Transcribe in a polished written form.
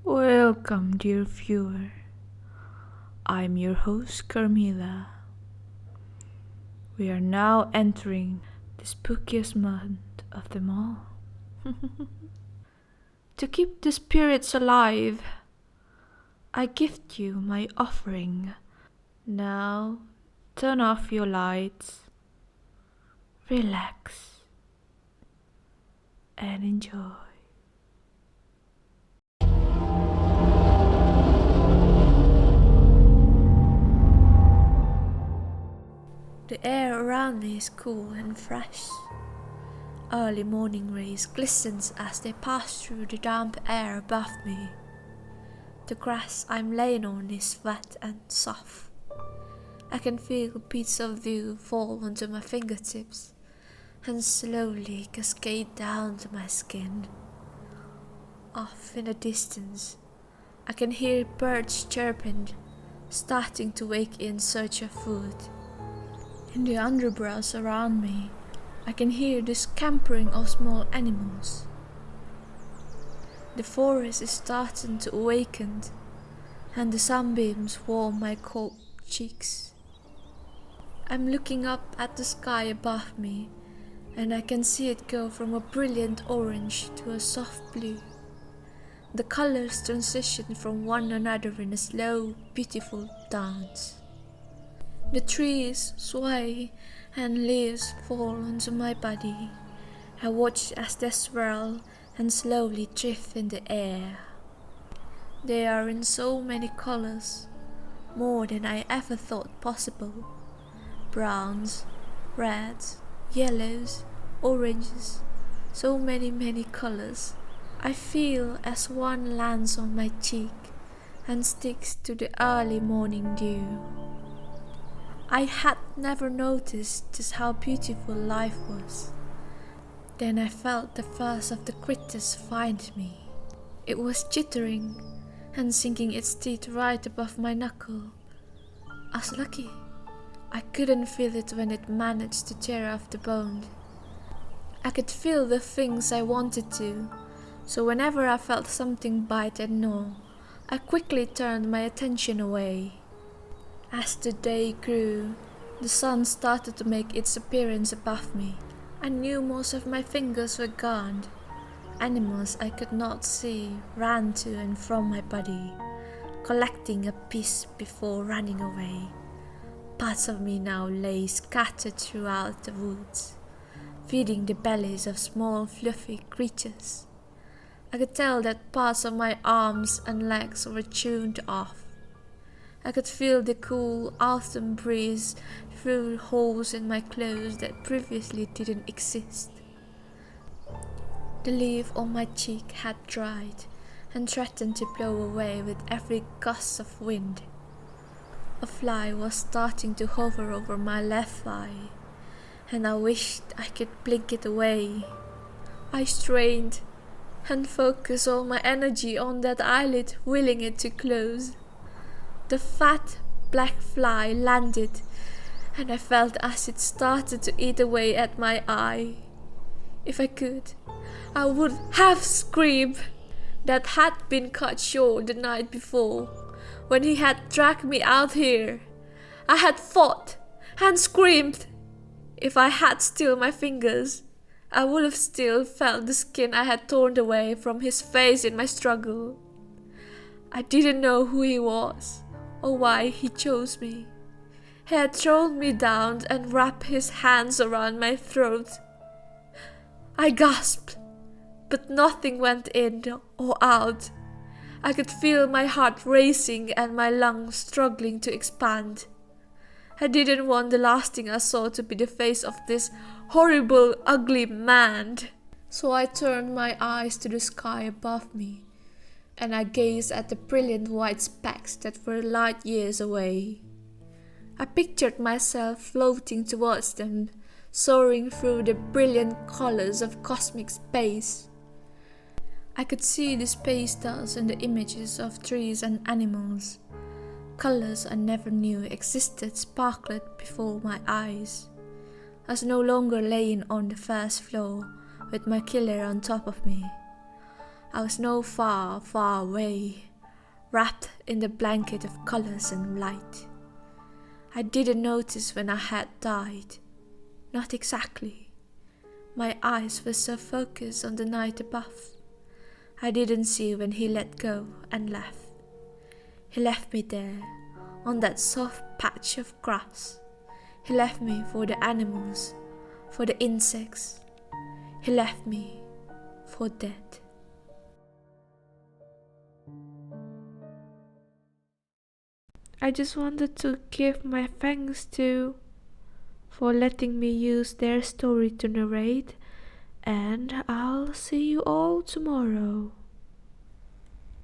Welcome, dear viewer. I'm your host, Carmila. We are now entering the spookiest month of them all. To keep the spirits alive, I gift you my offering. Now, turn off your lights, relax, and enjoy. The air around me is cool and fresh. Early morning rays glistens as they pass through the damp air above me. The grass I'm laying on is wet and soft. I can feel beads of dew fall onto my fingertips and slowly cascade down to my skin. Off in the distance, I can hear birds chirping, starting to wake in search of food. In the underbrush around me, I can hear the scampering of small animals. The forest is starting to awaken, and the sunbeams warm my cold cheeks. I'm looking up at the sky above me, and I can see it go from a brilliant orange to a soft blue. The colors transition from one another in a slow, beautiful dance. The trees sway and leaves fall onto my body. I watch as they swirl and slowly drift in the air. They are in so many colors, more than I ever thought possible. Browns, reds, yellows, oranges, so many colors. I feel as one lands on my cheek and sticks to the early morning dew. I had never noticed just how beautiful life was. Then I felt the first of the critters find me. It was jittering and sinking its teeth right above my knuckle. I was lucky. I couldn't feel it when it managed to tear off the bone. I could feel the things I wanted to, so whenever I felt something bite and gnaw, I quickly turned my attention away. As the day grew, the sun started to make its appearance above me. I knew most of my fingers were gone. Animals I could not see ran to and from my body, collecting a piece before running away. Parts of me now lay scattered throughout the woods, feeding the bellies of small fluffy creatures. I could tell that parts of my arms and legs were tuned off. I could feel the cool autumn breeze through holes in my clothes that previously didn't exist. The leaf on my cheek had dried and threatened to blow away with every gust of wind. A fly was starting to hover over my left eye, and I wished I could blink it away. I strained and focused all my energy on that eyelid, willing it to close. The fat black fly landed, and I felt as it started to eat away at my eye. If I could, I would have screamed. That had been cut short the night before, when he had dragged me out here. I had fought and screamed. If I had still my fingers, I would have still felt the skin I had torn away from his face in my struggle. I didn't know who he was, or why he chose me. He had thrown me down and wrapped his hands around my throat. I gasped, but nothing went in or out. I could feel my heart racing and my lungs struggling to expand. I didn't want the last thing I saw to be the face of this horrible, ugly man. So I turned my eyes to the sky above me, and I gazed at the brilliant white specks that were light years away. I pictured myself floating towards them, soaring through the brilliant colors of cosmic space. I could see the space stars and the images of trees and animals. Colors I never knew existed sparkled before my eyes. I was no longer laying on the first floor with my killer on top of me. I was no far, far away, wrapped in the blanket of colors and light. I didn't notice when I had died, not exactly. My eyes were so focused on the night above. I didn't see when he let go and left. He left me there, on that soft patch of grass. He left me for the animals, for the insects. He left me for dead. I just wanted to give my thanks to for letting me use their story to narrate, and I'll see you all tomorrow.